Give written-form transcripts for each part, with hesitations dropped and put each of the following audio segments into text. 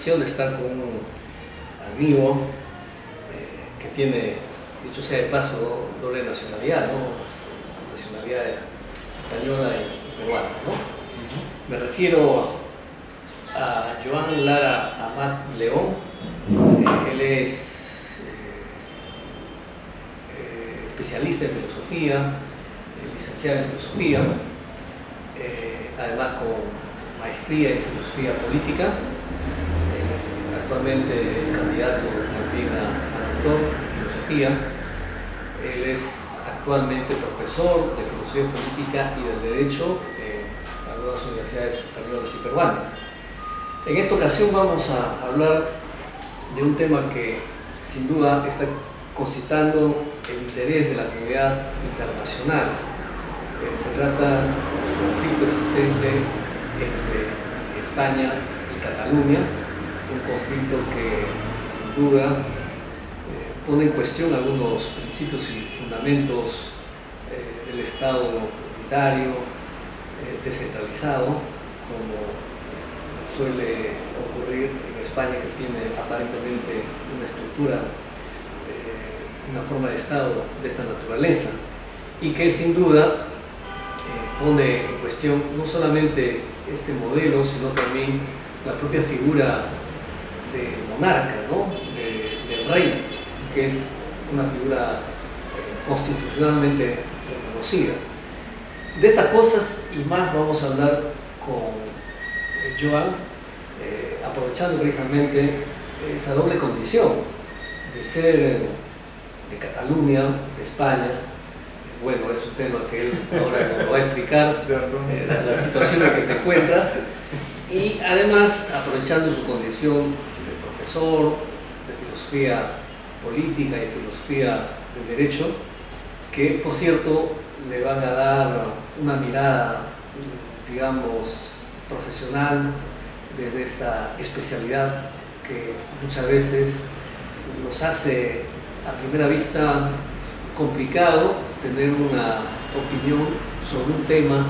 satisfacción de estar con un amigo que tiene, dicho sea de paso, doble nacionalidad, ¿no? Nacionalidad española y peruana, ¿no? Me refiero a Joan Lara Amat León. Él es especialista en filosofía, licenciado en filosofía, además con maestría en filosofía política. Actualmente es candidato también a doctor en filosofía. Él es actualmente profesor de filosofía política y del derecho en algunas universidades españolas y peruanas. En esta ocasión vamos a hablar de un tema que sin duda está concitando el interés de la comunidad internacional. Se trata del conflicto existente entre España y Cataluña, un conflicto que sin duda pone en cuestión algunos principios y fundamentos del Estado unitario, descentralizado, como suele ocurrir en España, que tiene aparentemente una estructura, una forma de Estado de esta naturaleza, y que sin duda pone en cuestión no solamente este modelo, sino también la propia figura del monarca, ¿no? Del rey, que es una figura constitucionalmente reconocida. De estas cosas y más vamos a hablar con Joan, aprovechando precisamente esa doble condición de ser de Cataluña, de España. Bueno, es un tema que él ahora nos va a explicar, la situación en que se encuentra, y además aprovechando su condición de profesor de filosofía política y filosofía del derecho, que por cierto le van a dar una mirada, digamos, profesional desde esta especialidad que muchas veces nos hace a primera vista complicado tener una opinión sobre un tema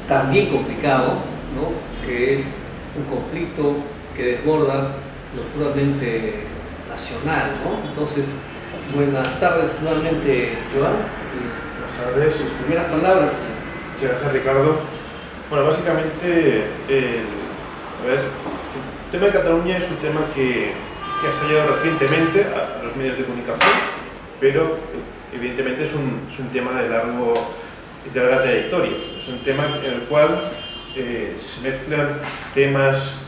también complicado, ¿no? Que es un conflicto que desborda lo puramente nacional, ¿no? Entonces, buenas tardes nuevamente, Joan. Buenas tardes. Sus primeras palabras. Muchas gracias, Ricardo. Bueno, básicamente el tema de Cataluña es un tema que ha estallado recientemente a los medios de comunicación, pero evidentemente es un tema de larga trayectoria. Es un tema en el cual se mezclan temas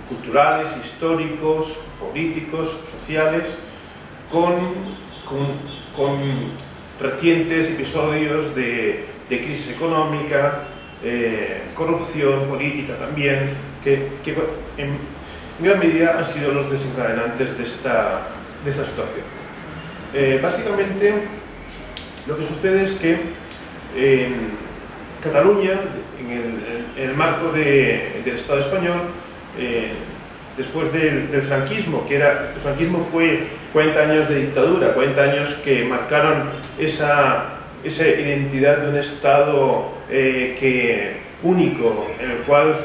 culturales, históricos, políticos, sociales, con recientes episodios de crisis económica, corrupción política también, que en gran medida han sido los desencadenantes de esta situación. Básicamente, lo que sucede es que en Cataluña, en el marco del Estado español, después del franquismo, el franquismo fue 40 años de dictadura, 40 años que marcaron esa identidad de un Estado único, en el cual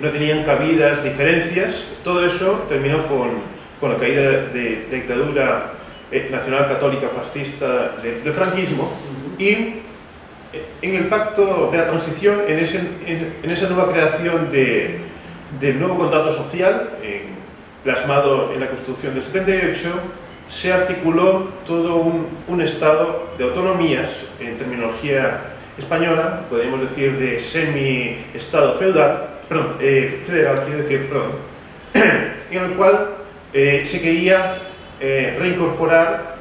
no tenían cabidas diferencias. Todo eso terminó con la caída de la dictadura nacional católica fascista del franquismo, y en el pacto de la transición, en esa nueva creación del nuevo contrato social plasmado en la Constitución del 78, se articuló todo un estado de autonomías, en terminología española, podríamos decir de semi-estado federal, quiero decir, en el cual se quería reincorporar,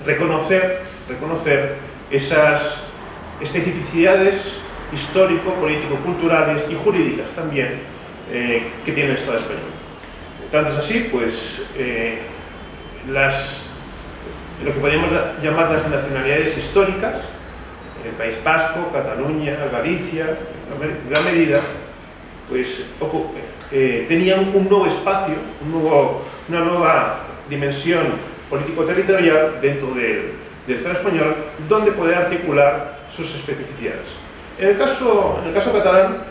reconocer esas especificidades histórico, político, culturales y jurídicas también que tiene el Estado español. Tanto es así, pues lo que podríamos llamar las nacionalidades históricas, el País Vasco, Cataluña, Galicia, en gran medida, pues tenían un nuevo espacio, una nueva dimensión político-territorial dentro del Estado español, donde poder articular sus especificidades. En el caso catalán,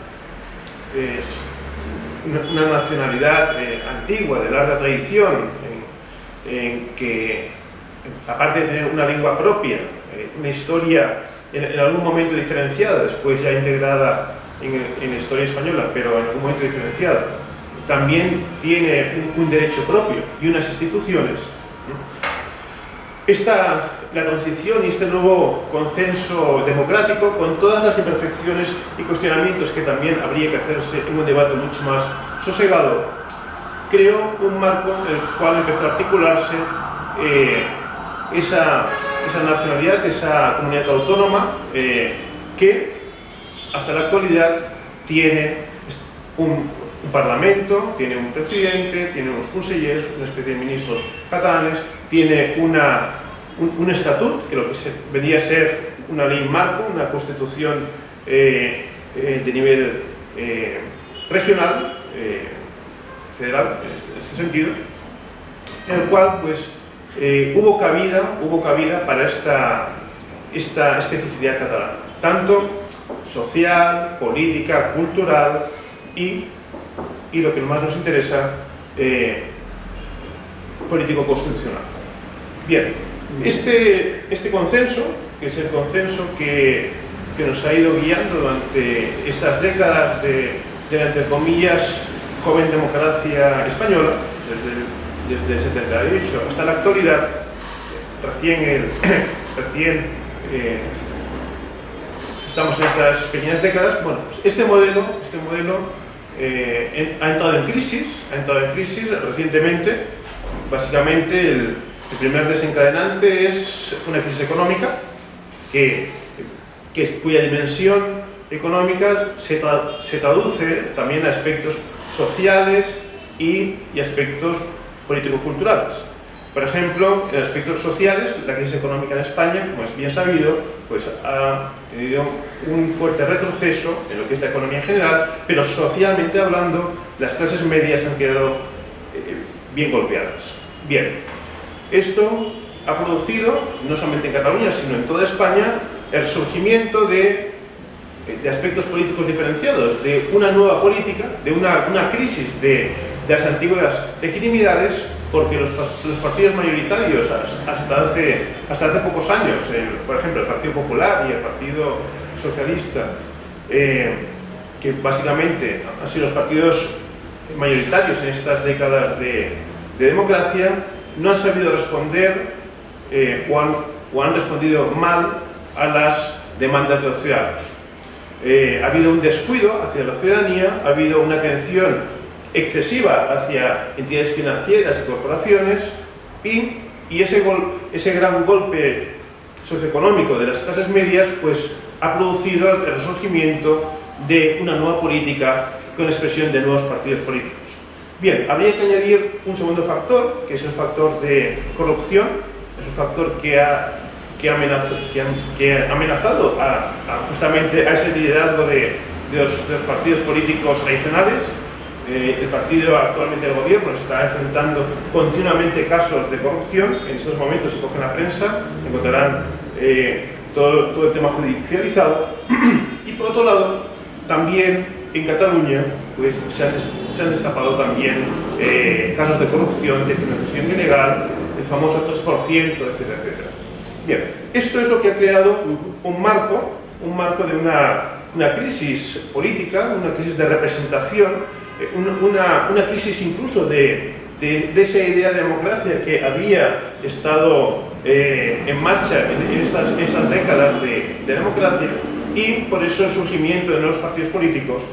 una nacionalidad antigua, de larga tradición, en que, aparte de tener una lengua propia, una historia en algún momento diferenciada, después ya integrada en la historia española, pero en algún momento diferenciada, también tiene un derecho propio y unas instituciones. La transición y este nuevo consenso democrático, con todas las imperfecciones y cuestionamientos que también habría que hacerse en un debate mucho más sosegado, creó un marco en el cual empezó a articularse esa nacionalidad, esa comunidad autónoma que hasta la actualidad tiene un parlamento, tiene un presidente, tiene unos consellers, una especie de ministros catalanes, tiene un estatut, que lo que venía a ser una ley marco, una constitución de nivel regional, federal, en este sentido, en el cual pues, hubo cabida para esta especificidad catalana, tanto social, política, cultural y lo que más nos interesa, político-constitucional. Bien, este consenso, que es el consenso que nos ha ido guiando durante estas décadas de la, entre comillas, joven democracia española, desde el 78 hasta la actualidad, estamos en estas pequeñas décadas. Bueno, pues este modelo ha entrado en crisis recientemente. Básicamente el primer desencadenante es una crisis económica cuya dimensión económica se traduce también a aspectos sociales y aspectos político-culturales. Por ejemplo, en aspectos sociales, la crisis económica en España, como es bien sabido, pues ha tenido un fuerte retroceso en lo que es la economía en general, pero socialmente hablando, las clases medias han quedado bien golpeadas. Bien, esto ha producido, no solamente en Cataluña, sino en toda España, el surgimiento de aspectos políticos diferenciados, de una nueva política, de una crisis de las antiguas legitimidades, porque los partidos mayoritarios hasta hace pocos años, por ejemplo el Partido Popular y el Partido Socialista, que básicamente han sido los partidos mayoritarios en estas décadas de democracia, no han sabido responder o han respondido mal a las demandas de los ciudadanos. Ha habido un descuido hacia la ciudadanía, ha habido una atención excesiva hacia entidades financieras y corporaciones, y ese gran golpe socioeconómico de las clases medias pues ha producido el resurgimiento de una nueva política con expresión de nuevos partidos políticos. Bien, habría que añadir un segundo factor, que es el factor de corrupción. Es un factor que ha amenazado justamente a ese liderazgo de los partidos políticos tradicionales. El partido actualmente del gobierno está enfrentando continuamente casos de corrupción. En estos momentos, si cogen la prensa, se encontrarán todo el tema judicializado. Y por otro lado, también en Cataluña pues, se han destapado también casos de corrupción, de financiación ilegal, el famoso 3%, etcétera, etcétera. Bien, esto es lo que ha creado un marco de una crisis política, una crisis de representación, una crisis incluso de esa idea de democracia que había estado en marcha en estas décadas de democracia, y por eso el surgimiento de nuevos partidos políticos,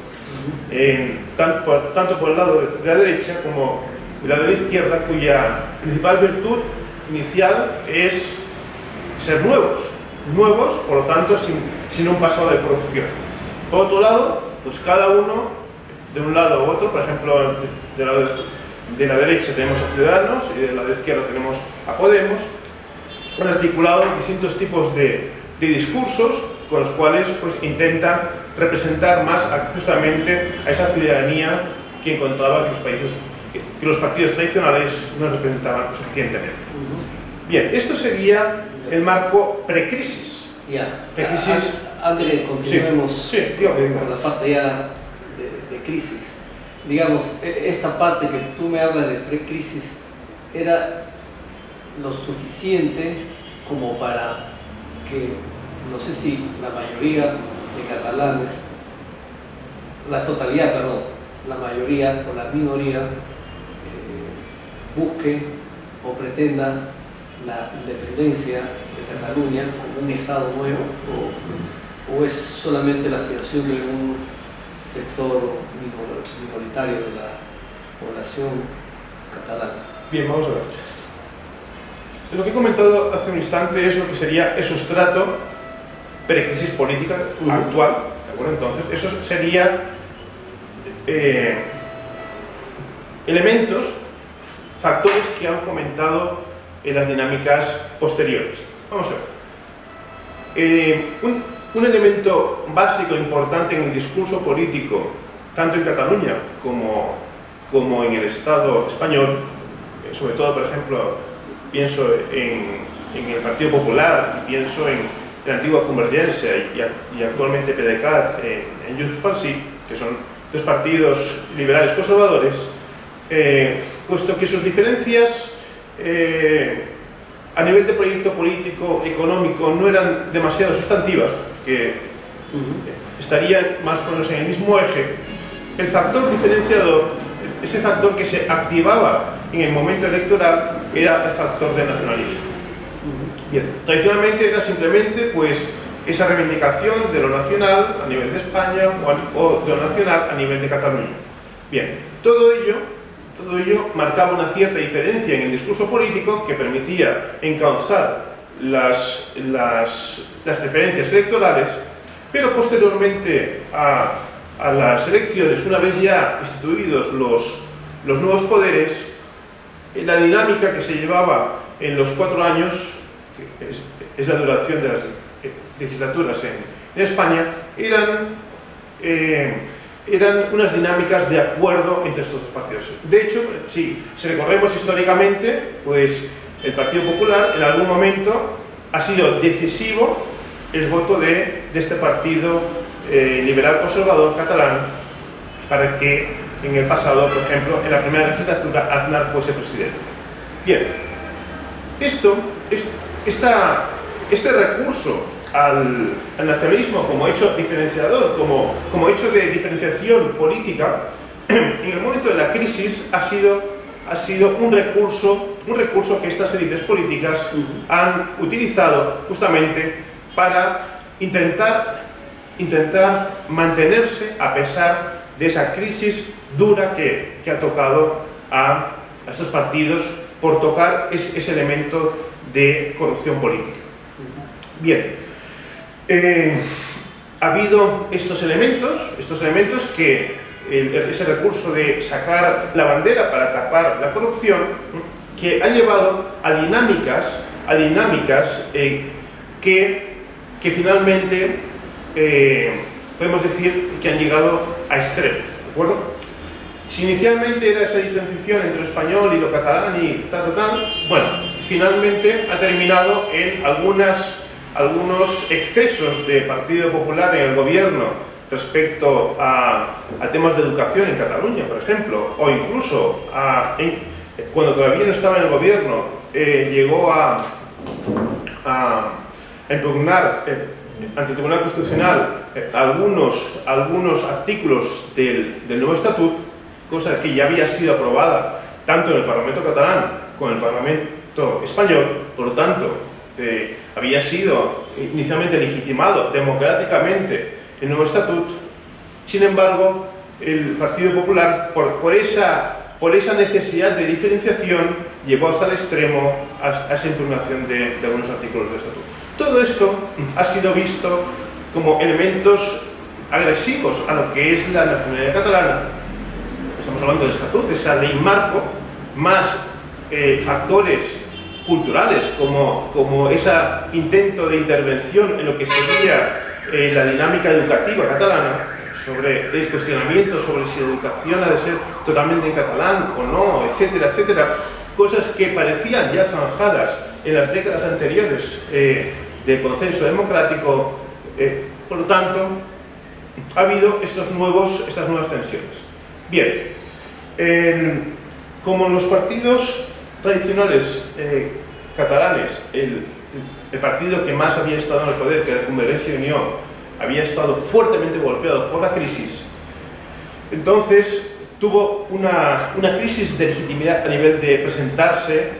tanto por el lado de la derecha como del lado de la izquierda, cuya principal virtud inicial es ser nuevos, por lo tanto sin un pasado de corrupción. Por otro lado, pues cada uno de un lado u otro, por ejemplo, de la derecha tenemos a Ciudadanos y de la izquierda tenemos a Podemos, han articulado distintos tipos de discursos con los cuales pues, intentan representar más justamente a esa ciudadanía que encontraba que los partidos tradicionales no representaban suficientemente. Bien, esto sería el marco precrisis. Antes de que continuemos con la parte ya de crisis, digamos, esta parte que tú me hablas de precrisis era lo suficiente como para que, no sé si la mayoría de catalanes, la totalidad, perdón, la mayoría o la minoría busque o pretenda la independencia de Cataluña como un Estado nuevo, o es solamente la aspiración de un sector minoritario de la población catalana? Bien, vamos a ver. Lo que he comentado hace un instante es lo que sería el sustrato precrisis política actual, ¿de acuerdo? Entonces, eso sería elementos, factores que han fomentado las dinámicas posteriores. Vamos a ver. Un elemento básico importante en el discurso político, tanto en Cataluña como en el Estado español, sobre todo, por ejemplo, pienso en el Partido Popular, y pienso en la antigua Convergencia y actualmente PDeCAT, en Junts pel Sí, que son dos partidos liberales conservadores, puesto que sus diferencias a nivel de proyecto político, económico, no eran demasiado sustantivas, que estarían más o menos en el mismo eje, el factor diferenciador, ese factor que se activaba en el momento electoral, era el factor de nacionalismo. Bien, tradicionalmente era simplemente pues esa reivindicación de lo nacional a nivel de España o de lo nacional a nivel de Cataluña. Bien, todo ello marcaba una cierta diferencia en el discurso político que permitía encauzar las preferencias electorales, pero posteriormente a las elecciones, una vez ya instituidos los nuevos poderes, la dinámica que se llevaba en los 4 años, que es la duración de las legislaturas en España, eran unas dinámicas de acuerdo entre estos dos partidos. De hecho, si recorremos históricamente, pues el Partido Popular en algún momento ha sido decisivo el voto de este partido liberal conservador catalán para que en el pasado, por ejemplo, en la primera legislatura, Aznar fuese presidente. Bien, este recurso al nacionalismo como hecho diferenciador, como hecho de diferenciación política, en el momento de la crisis ha sido un recurso que estas élites políticas han utilizado justamente para intentar mantenerse a pesar de esa crisis dura que ha tocado a estos partidos por tocar ese elemento de corrupción política. Bien, ha habido estos elementos que ese recurso de sacar la bandera para tapar la corrupción, que ha llevado a dinámicas que finalmente podemos decir que han llegado a extremos, ¿de acuerdo? Si inicialmente era esa diferenciación entre lo español y lo catalán y bueno, finalmente ha terminado en algunos excesos de Partido Popular en el gobierno respecto a temas de educación en Cataluña, por ejemplo, o incluso cuando todavía no estaba en el gobierno, llegó a impugnar ante el Tribunal Constitucional algunos artículos del nuevo Estatut, cosa que ya había sido aprobada tanto en el Parlamento catalán como en el Parlamento español. Por lo tanto, había sido inicialmente legitimado democráticamente el nuevo Estatut. Sin embargo, el Partido Popular, por esa necesidad de diferenciación, llevó hasta el extremo a esa impugnación de algunos artículos del Estatut. Todo esto ha sido visto como elementos agresivos a lo que es la nacionalidad catalana. Estamos hablando del Estatut, esa ley marco, más factores culturales como ese intento de intervención en lo que sería la dinámica educativa catalana, sobre el cuestionamiento sobre si la educación ha de ser totalmente en catalán o no, etcétera, etcétera, cosas que parecían ya zanjadas en las décadas anteriores de consenso democrático. Por lo tanto, ha habido estas nuevas tensiones. Bien, como los partidos tradicionales catalanes, el partido que más había estado en el poder, que era Convergencia y Unió, había estado fuertemente golpeado por la crisis, entonces tuvo una crisis de legitimidad a nivel de presentarse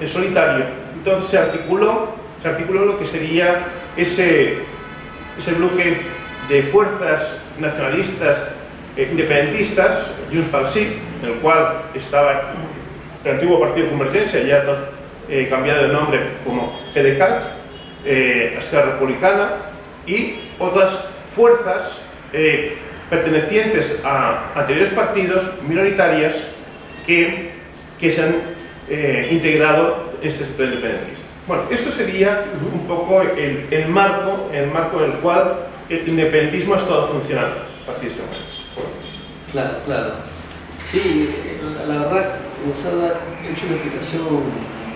en solitario. Entonces se articuló lo que sería ese bloque de fuerzas nacionalistas independentistas, Junts pel Sí, en el cual estaba el antiguo partido Convergencia, ya cambiado de nombre como PDeCAT, Esquerra Republicana, y otras fuerzas pertenecientes a anteriores partidos minoritarias que se han integrado en este sector independentista. Bueno, esto sería un poco el marco en el cual el independentismo ha estado funcionando a partir de este momento. Claro, claro. Sí, la verdad nos ha hecho una explicación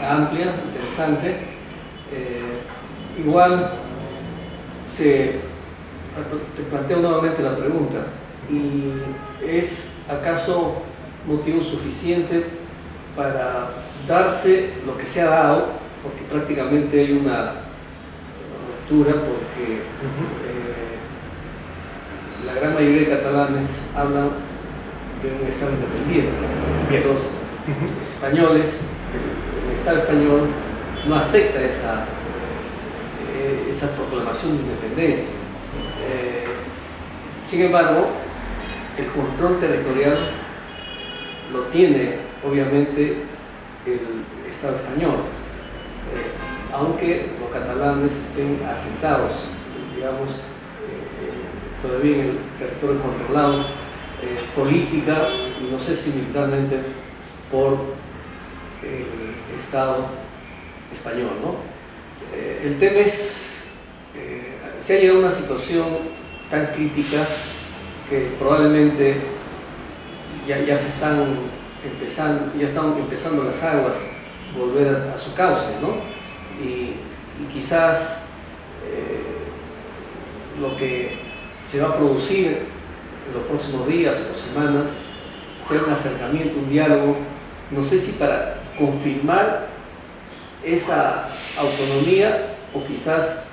amplia, interesante. Igual te planteo nuevamente la pregunta: ¿y es acaso motivo suficiente para darse lo que se ha dado? Porque prácticamente hay una ruptura, porque la gran mayoría de catalanes hablan de un Estado independiente. Bien. Los españoles, el Estado español no acepta esa proclamación de independencia. Sin embargo, el control territorial lo tiene obviamente el Estado español, aunque los catalanes estén asentados, digamos, todavía en el territorio controlado política y no sé si militarmente por el Estado español, ¿no? El tema es, se ha llegado a una situación tan crítica que probablemente ya están empezando las aguas volver a su cauce, ¿no? Y quizás lo que se va a producir en los próximos días o semanas sea un acercamiento, un diálogo, no sé si para confirmar esa autonomía o quizás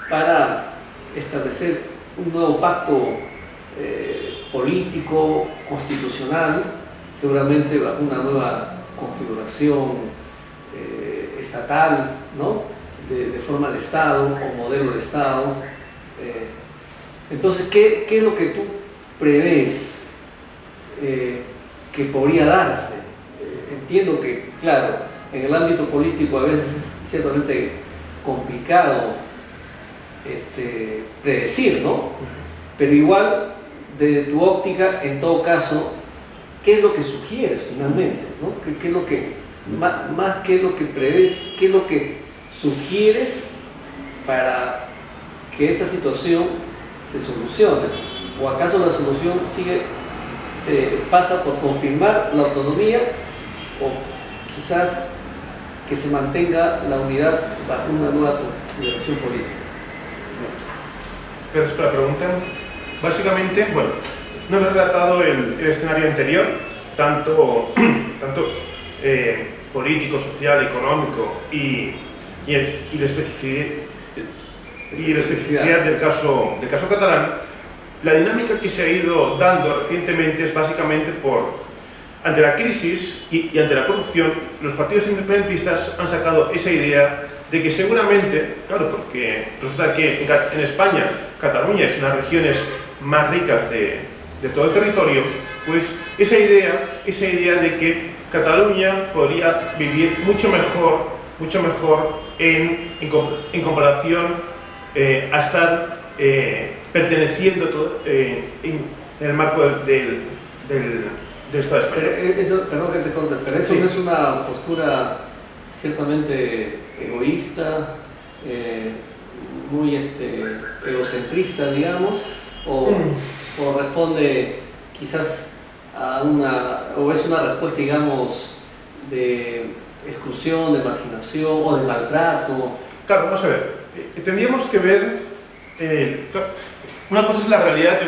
para establecer un nuevo pacto político, constitucional, seguramente bajo una nueva configuración estatal, ¿no? de forma de Estado o modelo de Estado. Entonces, ¿qué es lo que tú prevés que podría darse? Entiendo que, claro, en el ámbito político a veces es ciertamente complicado predecir, ¿no? Pero igual, desde tu óptica, en todo caso, ¿qué es lo que sugieres finalmente, ¿no? ¿Qué es lo que, más qué es lo que prevés, qué es lo que sugieres para que esta situación se solucione? ¿O acaso la solución se pasa por confirmar la autonomía o quizás que se mantenga la unidad bajo una nueva configuración política? Gracias por la pregunta. Básicamente, bueno, no he relatado el escenario anterior, tanto político, social, económico y la especificidad del caso catalán. La dinámica que se ha ido dando recientemente es básicamente ante la crisis y ante la corrupción, los partidos independentistas han sacado esa idea de que seguramente, claro, porque resulta que en España Cataluña es una de las regiones más ricas de todo el territorio, pues esa idea de que Cataluña podría vivir mucho mejor en comparación a estar perteneciendo en el marco del Estado español. Perdón que te corte, pero eso sí. No es una postura ciertamente egoísta, muy egocentrista, digamos, o responde quizás o es una respuesta, digamos, de exclusión, de marginación o de maltrato. Claro, vamos a ver, tendríamos que ver, una cosa es la realidad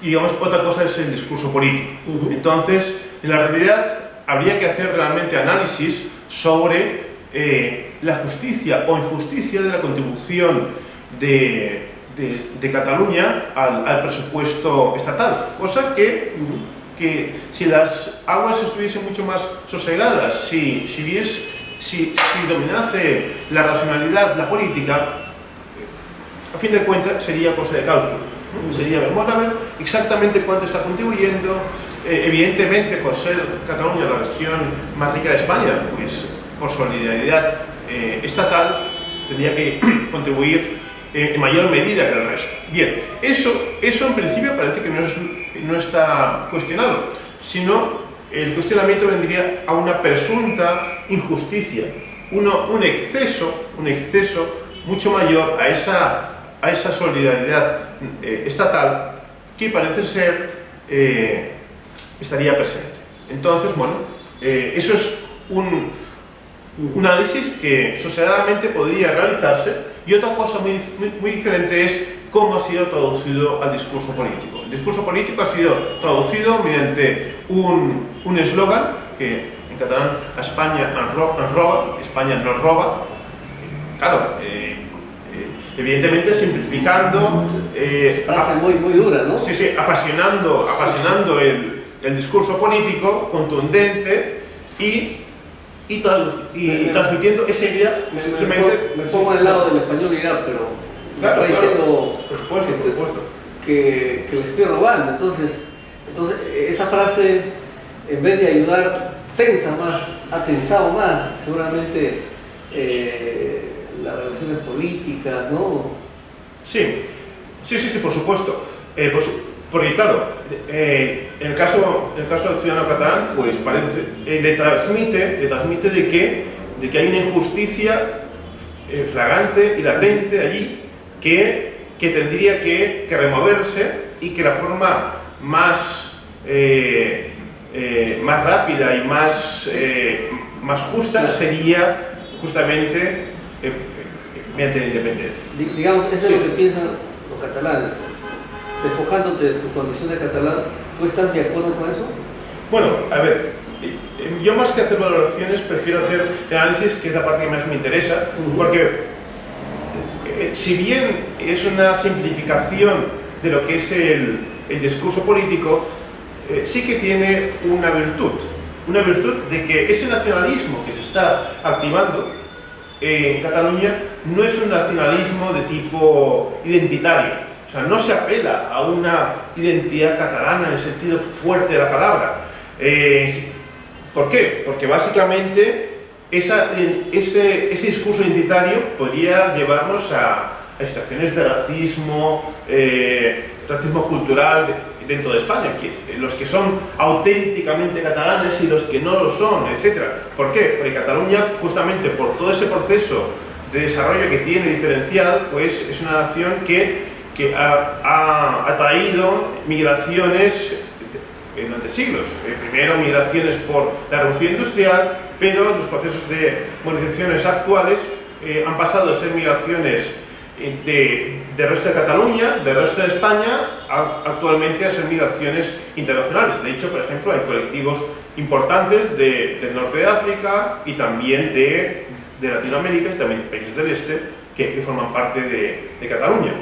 y digamos otra cosa es el discurso político. Entonces, en la realidad habría que hacer realmente análisis sobre la justicia o injusticia de la contribución de Cataluña al presupuesto estatal, cosa que si las aguas estuviesen mucho más sosegadas, si dominase la racionalidad, la política, a fin de cuentas sería cosa de cálculo, ¿no? Sería ver exactamente cuánto está contribuyendo. Evidentemente, por ser Cataluña la región más rica de España, pues por solidaridad estatal tendría que contribuir en mayor medida que el resto. Bien, eso en principio parece que no está cuestionado, sino el cuestionamiento vendría a una presunta injusticia, un exceso mucho mayor a esa solidaridad estatal que parece ser estaría presente. Entonces, bueno, eso es un análisis que sosegadamente podría realizarse, y otra cosa muy diferente es cómo ha sido traducido al discurso político. El discurso político ha sido traducido mediante un eslogan que en catalán a España nos roba, España nos roba. Claro, evidentemente simplificando, frase muy dura, ¿no? Sí, apasionando el discurso político, contundente y transmitiendo esa idea. Me pongo al lado del españolidad, pero claro, está diciendo por supuesto. Que le estoy robando. Entonces esa frase, en vez de ayudar, ha tensado más seguramente las relaciones políticas, ¿no? Sí, por supuesto. Porque claro, en el caso del ciudadano catalán, pues parece, le transmite de que hay una injusticia flagrante y latente allí que tendría que removerse, y que la forma más rápida y más justa sería justamente mediante la independencia. Digamos, eso es lo que piensan los catalanes. Despojándote de tu condición de catalán, ¿tú estás de acuerdo con eso? Bueno, a ver, yo más que hacer valoraciones prefiero hacer análisis, que es la parte que más me interesa, porque si bien es una simplificación de lo que es el discurso político, sí que tiene una virtud de que ese nacionalismo que se está activando en Cataluña no es un nacionalismo de tipo identitario. O sea, no se apela a una identidad catalana en el sentido fuerte de la palabra. ¿Por qué? Porque básicamente ese discurso identitario podría llevarnos a situaciones de racismo cultural dentro de España, los que son auténticamente catalanes y los que no lo son, etc. ¿Por qué? Porque Cataluña, justamente por todo ese proceso de desarrollo que tiene diferencial, pues es una nación que ha traído migraciones durante siglos. Primero migraciones por la revolución industrial, pero los procesos de modernizaciones actuales han pasado de ser migraciones del resto de Cataluña, del resto de España, actualmente a ser migraciones internacionales. De hecho, por ejemplo, hay colectivos importantes del norte de África y también de Latinoamérica y también países del este que forman parte de Cataluña.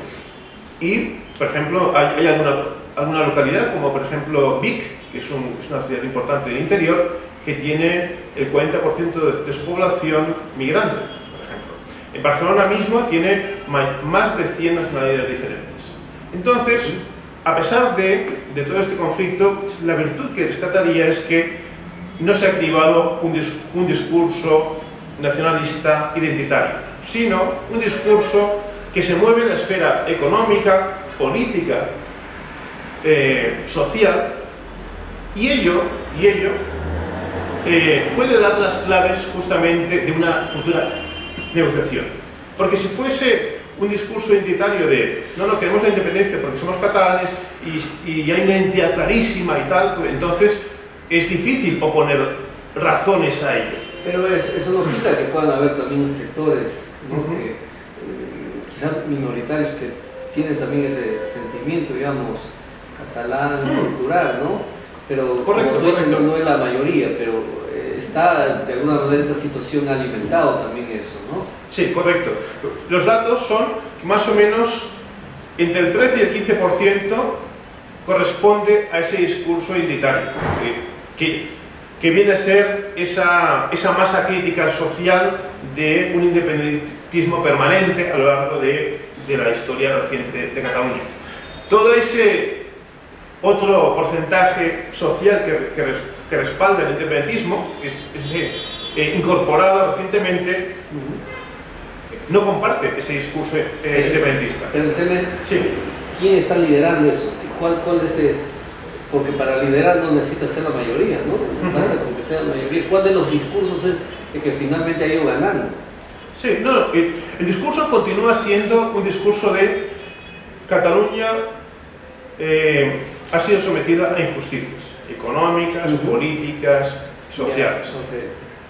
Y, por ejemplo, hay alguna localidad, como por ejemplo Vic, que es una ciudad importante del interior, que tiene el 40% de su población migrante, por ejemplo. En Barcelona mismo tiene más de 100 nacionalidades diferentes. Entonces, a pesar de todo este conflicto, la virtud que rescataría es que no se ha activado un discurso nacionalista identitario, sino un discurso que se mueve en la esfera económica, política, social, y ello puede dar las claves justamente de una futura negociación. Porque si fuese un discurso identitario de no queremos la independencia porque somos catalanes y hay una identidad clarísima y tal, pues entonces es difícil oponer razones a ello. Pero eso no quita que puedan haber también sectores, ¿no? Que quizás minoritarios, que tienen también ese sentimiento, digamos, catalán cultural, ¿no? Pero Correcto, como tú dices, correcto. no es la mayoría, pero está de alguna manera esta situación ha alimentado también eso, ¿no? Sí, correcto. Los datos son que más o menos entre el 13 y el 15% corresponde a ese discurso identitario, que viene a ser esa masa crítica social de un independentismo permanente a lo largo de la historia reciente de Cataluña. Todo ese otro porcentaje social que respalda el independentismo, incorporado recientemente, no comparte ese discurso independentista. Pero el tema es, Sí. ¿quién está liderando eso? ¿Cuál de este? Porque para liderar no necesita ser la mayoría, ¿no? Basta con que sea la mayoría. ¿Cuál de los discursos es el que finalmente ha ido ganando? Sí, no, el discurso continúa siendo un discurso de Cataluña ha sido sometida a injusticias económicas, políticas, sociales.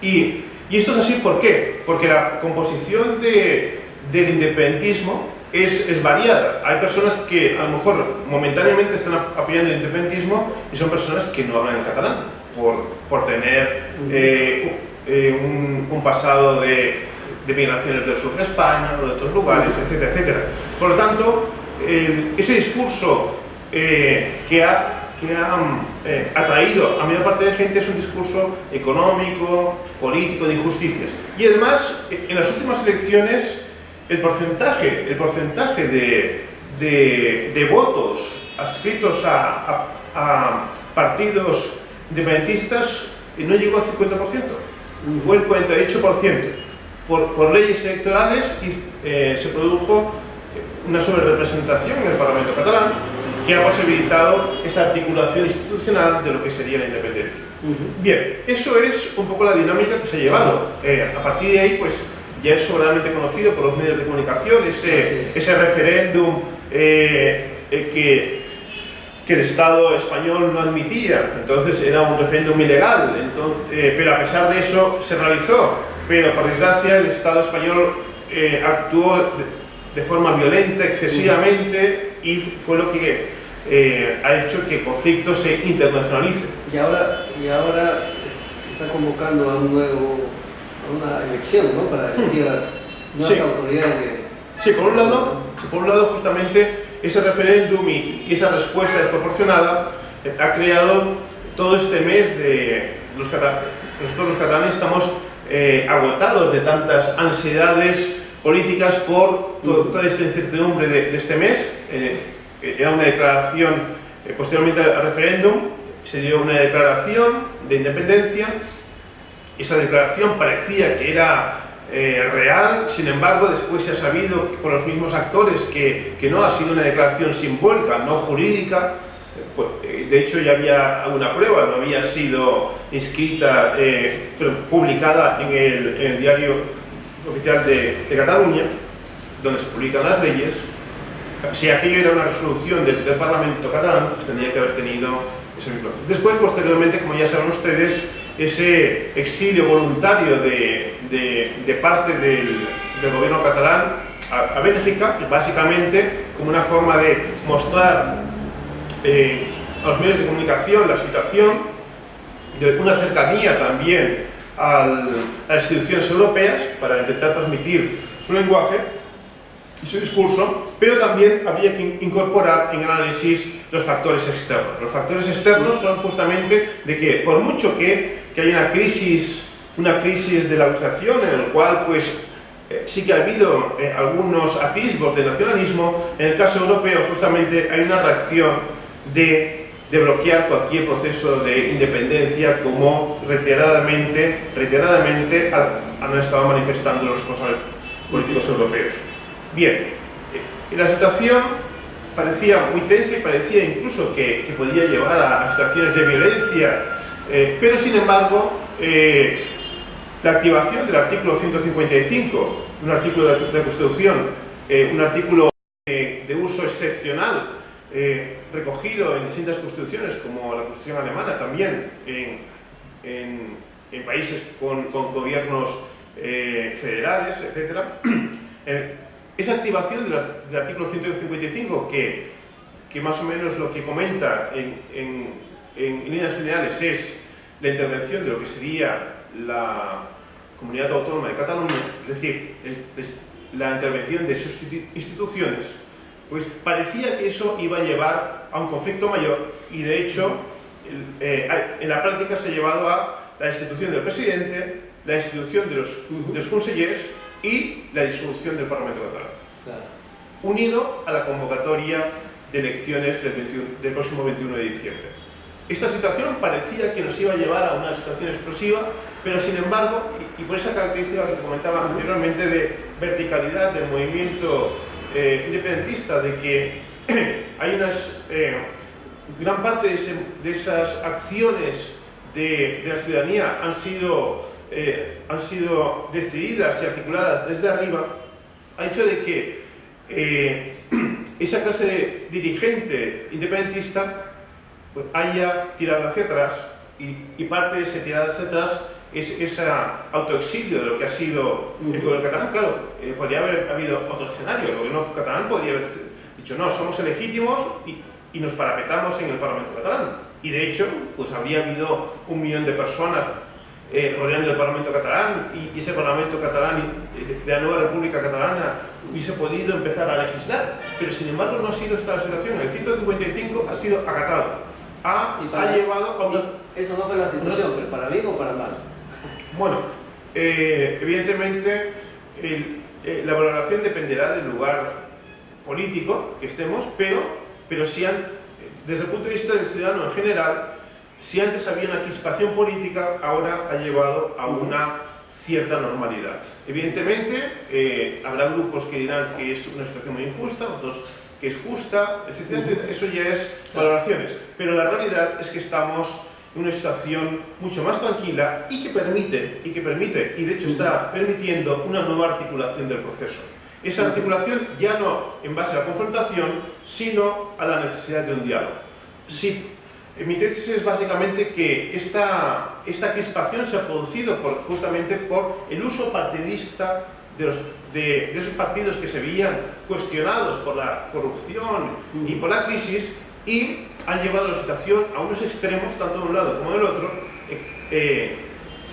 Y esto es así, ¿por qué? Porque la composición del independentismo es variada. Hay personas que a lo mejor momentáneamente están apoyando el independentismo y son personas que no hablan en catalán por tener un pasado de migraciones del sur de España o de otros lugares, etcétera, etcétera. Por lo tanto, ese discurso que ha atraído a mayor parte de gente es un discurso económico, político, de injusticias. Y además, en las últimas elecciones, el porcentaje de votos adscritos a partidos independentistas no llegó al 50%, fue el 48%. Por leyes electorales se produjo una sobrerepresentación en el Parlamento catalán que ha posibilitado esta articulación institucional de lo que sería la independencia. Bien, eso es un poco la dinámica que se ha llevado. A partir de ahí, pues ya es sobradamente conocido por los medios de comunicación ese referéndum que el Estado español no admitía, entonces era un referéndum ilegal, pero a pesar de eso se realizó, pero por desgracia el Estado español actuó de forma violenta, excesivamente, y fue lo que ha hecho que el conflicto se internacionalice. Y ahora se está convocando a una elección, ¿no? Para elegir a las nuevas autoridades. Sí, por un lado justamente ese referéndum y esa respuesta desproporcionada ha creado todo este mes de nosotros los catalanes estamos agotados de tantas ansiedades políticas por toda esta incertidumbre de este mes. Era una declaración, posteriormente al referéndum, se dio una declaración de independencia. Esa declaración parecía que era real, sin embargo, después se ha sabido por los mismos actores que no ha sido una declaración simbólica, no jurídica. De hecho, ya había una prueba, no había sido inscrita, pero publicada en el diario oficial de Cataluña, donde se publican las leyes. Si aquello era una resolución del Parlamento catalán, pues tendría que haber tenido esa vinculación. Después, posteriormente, como ya saben ustedes, ese exilio voluntario de parte del gobierno catalán a Bélgica, básicamente como una forma de mostrar a los medios de comunicación la situación, de una cercanía también a las instituciones europeas para intentar transmitir su lenguaje y su discurso, pero también había que incorporar en el análisis los factores externos. Los factores externos son justamente de que por mucho que hay una crisis de la administración en el cual pues sí que ha habido algunos atisbos de nacionalismo, en el caso europeo justamente hay una reacción de bloquear cualquier proceso de independencia, como reiteradamente han estado manifestando los responsables políticos europeos. Bien, la situación parecía muy tensa y parecía incluso que podía llevar a situaciones de violencia, pero sin embargo la activación del artículo 155, un artículo de la Constitución, un artículo de uso excepcional, recogido en distintas constituciones, como la Constitución alemana, también en países con gobiernos federales, etc. Esa activación del artículo 155 que que más o menos lo que comenta en líneas generales es la intervención de lo que sería la Comunidad Autónoma de Cataluña, es decir, la intervención de sus instituciones, pues parecía que eso iba a llevar a un conflicto mayor y de hecho en la práctica se ha llevado a la destitución del presidente, la destitución de los consellers y la disolución del Parlamento catalán, Claro. unido a la convocatoria de elecciones del próximo 21 de diciembre. Esta situación parecía que nos iba a llevar a una situación explosiva, pero sin embargo, y por esa característica que comentaba anteriormente de verticalidad del movimiento independentista, de que hay gran parte de esas acciones de la ciudadanía han sido decididas y articuladas desde arriba, ha hecho de que esa clase de dirigente independentista pues, haya tirado hacia atrás y parte de ese tirar hacia atrás es ese autoexilio de lo que ha sido el gobierno catalán. Claro, podría haber habido otro escenario. El gobierno catalán podría haber dicho no, somos ilegítimos y nos parapetamos en el Parlamento catalán. Y de hecho, pues habría habido 1 millón de personas rodeando el Parlamento catalán y ese Parlamento catalán de la nueva República Catalana hubiese podido empezar a legislar. Pero sin embargo no ha sido esta la situación. El 155 ha sido acatado. Ha llevado a una... Eso no fue la situación, pero para bien o para mal. Bueno, evidentemente la valoración dependerá del lugar político que estemos, pero si desde el punto de vista del ciudadano en general, si antes había una crispación política, ahora ha llevado a una cierta normalidad. Evidentemente, habrá grupos que dirán que es una situación muy injusta, otros que es justa, etcétera, etcétera. Eso ya es valoraciones. Pero la realidad es que estamos en una situación mucho más tranquila y que permite, y de hecho está permitiendo una nueva articulación del proceso. Esa articulación ya no en base a la confrontación, sino a la necesidad de un diálogo. Sí, mi tesis es básicamente que esta crispación se ha producido justamente por el uso partidista de esos partidos que se veían cuestionados por la corrupción y por la crisis y han llevado la situación a unos extremos, tanto de un lado como del otro,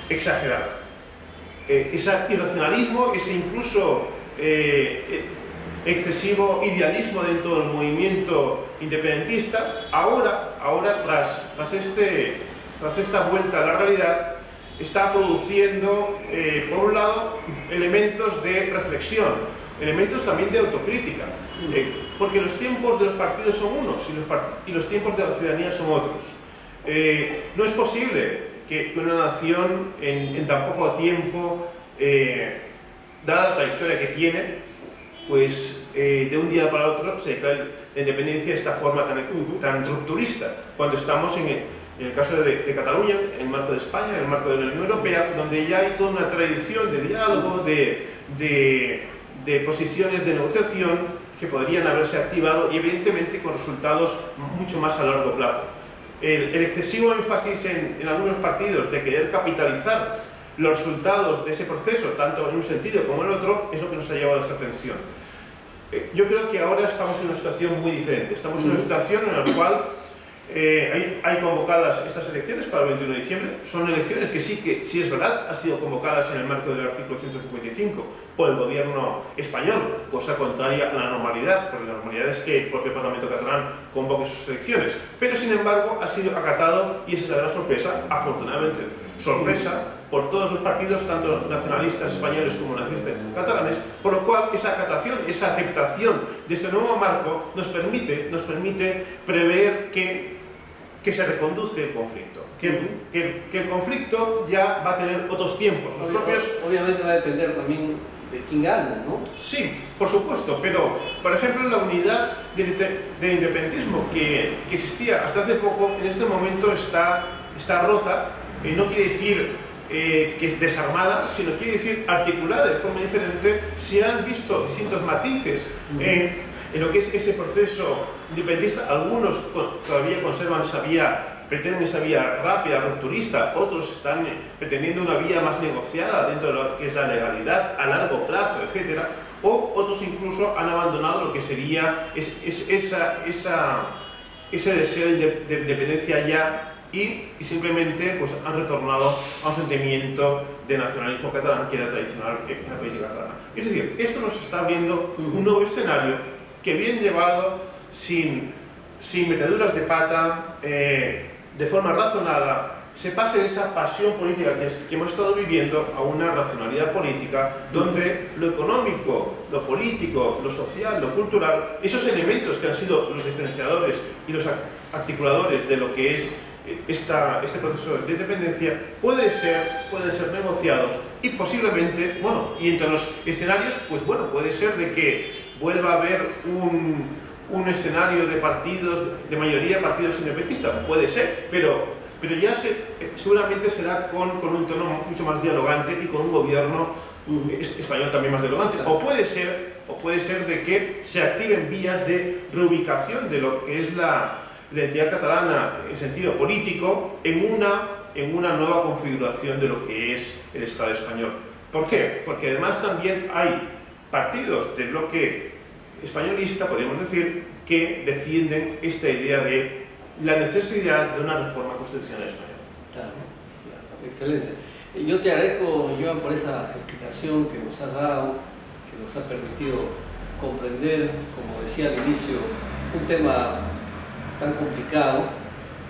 exagerado. Ese irracionalismo, ese incluso excesivo idealismo dentro del movimiento independentista, ahora tras esta vuelta a la realidad, está produciendo, por un lado, elementos de reflexión, elementos también de autocrítica, porque los tiempos de los partidos son unos y los tiempos de la ciudadanía son otros. No es posible que una nación en tan poco tiempo, dada la trayectoria que tiene, pues de un día para otro se declare la independencia de esta forma tan rupturista, cuando estamos en el caso de Cataluña, en el marco de España, en el marco de la Unión Europea, donde ya hay toda una tradición de diálogo, de posiciones de negociación que podrían haberse activado y evidentemente con resultados mucho más a largo plazo. El excesivo énfasis en algunos partidos de querer capitalizar los resultados de ese proceso, tanto en un sentido como en el otro, es lo que nos ha llevado a esta tensión. Yo creo que ahora estamos en una situación muy diferente. Estamos en una situación en la cual hay convocadas estas elecciones para el 21 de diciembre. Son elecciones que sí es verdad, han sido convocadas en el marco del artículo 155 por el gobierno español, cosa contraria a la normalidad, porque la normalidad es que el propio Parlamento catalán convoque sus elecciones. Pero sin embargo ha sido acatado y esa es la gran sorpresa, afortunadamente sorpresa, por todos los partidos, tanto nacionalistas españoles como nacionalistas catalanes, por lo cual esa acatación, esa aceptación de este nuevo marco nos permite prever que se reconduce el conflicto, que el conflicto ya va a tener otros tiempos. Obviamente va a depender también de quién gana, ¿no? Sí, por supuesto, pero por ejemplo la unidad del independentismo que existía hasta hace poco, en este momento está rota, no quiere decir que es desarmada, sino quiere decir articulada de forma diferente. Se han visto distintos matices en lo que es ese proceso independentista. Algunos todavía conservan pretenden esa vía rápida, rupturista, otros están pretendiendo una vía más negociada dentro de lo que es la legalidad a largo plazo, etc. o otros incluso han abandonado lo que sería ese deseo de independencia ya y simplemente pues, han retornado a un sentimiento de nacionalismo catalán que era tradicional en la política catalana. Es decir, esto nos está abriendo un nuevo escenario que bien llevado, sin meteduras de pata, de forma razonada, se pase de esa pasión política que hemos estado viviendo a una racionalidad política donde lo económico, lo político, lo social, lo cultural, esos elementos que han sido los diferenciadores y los articuladores de lo que es este proceso de independencia pueden ser negociados y posiblemente, bueno, y entre los escenarios, pues bueno, puede ser de que vuelva a haber un escenario de partidos, de mayoría partidos independentistas, puede ser, pero ya seguramente será con un tono mucho más dialogante y con un gobierno español también más dialogante. O puede ser de que se activen vías de reubicación de lo que es la identidad catalana en sentido político en una nueva configuración de lo que es el Estado español. ¿Por qué? Porque además también hay partidos del bloque españolista, podríamos decir, que defienden esta idea de la necesidad de una reforma constitucional española. Claro, excelente. Yo te agradezco, Joan, por esa explicación que nos has dado, que nos ha permitido comprender, como decía al inicio, un tema tan complicado,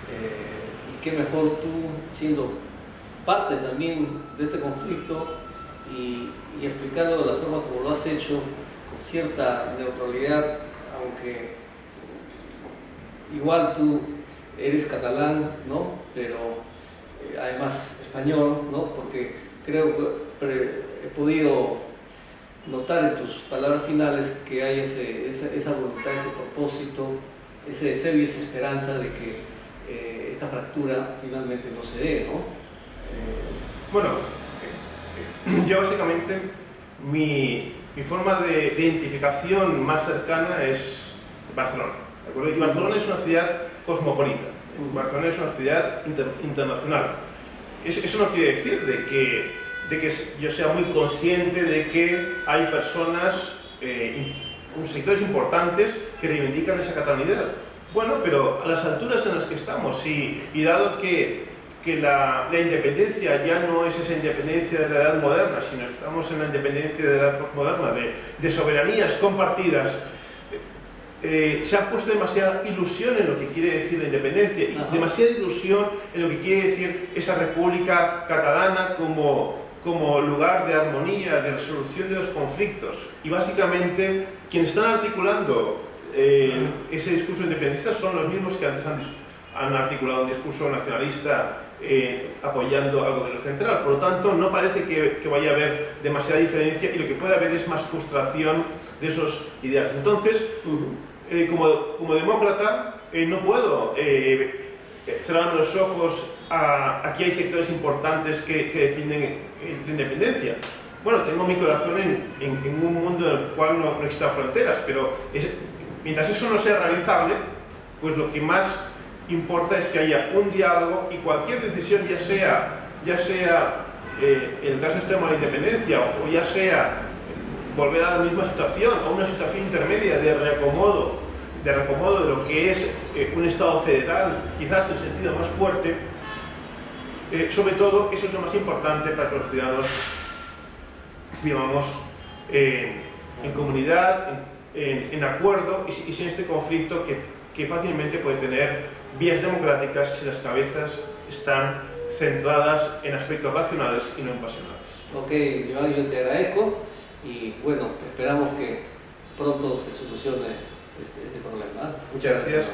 y qué mejor tú siendo parte también de este conflicto y explicando de la forma como lo has hecho, con cierta neutralidad, aunque igual tú eres catalán, ¿no? Pero además español, ¿no? Porque creo que he podido notar en tus palabras finales que hay esa voluntad, ese propósito, ese deseo y esa esperanza de que esta fractura finalmente no se dé, ¿no? Bueno, yo básicamente mi forma de identificación más cercana es Barcelona, ¿de acuerdo? Y Barcelona es una ciudad cosmopolita, Barcelona es una ciudad internacional. Eso no quiere decir de que yo sea muy consciente de que hay personas, sectores importantes que reivindican esa catalanidad. Bueno, pero a las alturas en las que estamos y dado que la independencia ya no es esa independencia de la edad moderna, sino estamos en la independencia de la edad postmoderna, de soberanías compartidas, se ha puesto demasiada ilusión en lo que quiere decir la independencia y demasiada ilusión en lo que quiere decir esa república catalana como lugar de armonía, de resolución de los conflictos. Y básicamente quienes están articulando ese discurso independentista son los mismos que antes han articulado un discurso nacionalista apoyando al gobierno central. Por lo tanto, no parece que vaya a haber demasiada diferencia y lo que puede haber es más frustración de esos ideales. Entonces, como demócrata, no puedo cerrar los ojos a que hay sectores importantes que defienden la independencia. Bueno, tengo mi corazón en un mundo en el cual no existen fronteras, pero mientras eso no sea realizable, pues lo que más importa es que haya un diálogo y cualquier decisión, ya sea el caso extremo de la independencia o ya sea volver a la misma situación, a una situación intermedia de reacomodo de lo que es un Estado federal, quizás en sentido más fuerte, sobre todo eso es lo más importante para que los ciudadanos vivamos en comunidad, en acuerdo y sin este conflicto que fácilmente puede tener vías democráticas si las cabezas están centradas en aspectos racionales y no en pasionales. Ok, Joan, yo te agradezco y bueno, esperamos que pronto se solucione este problema. Muchas gracias.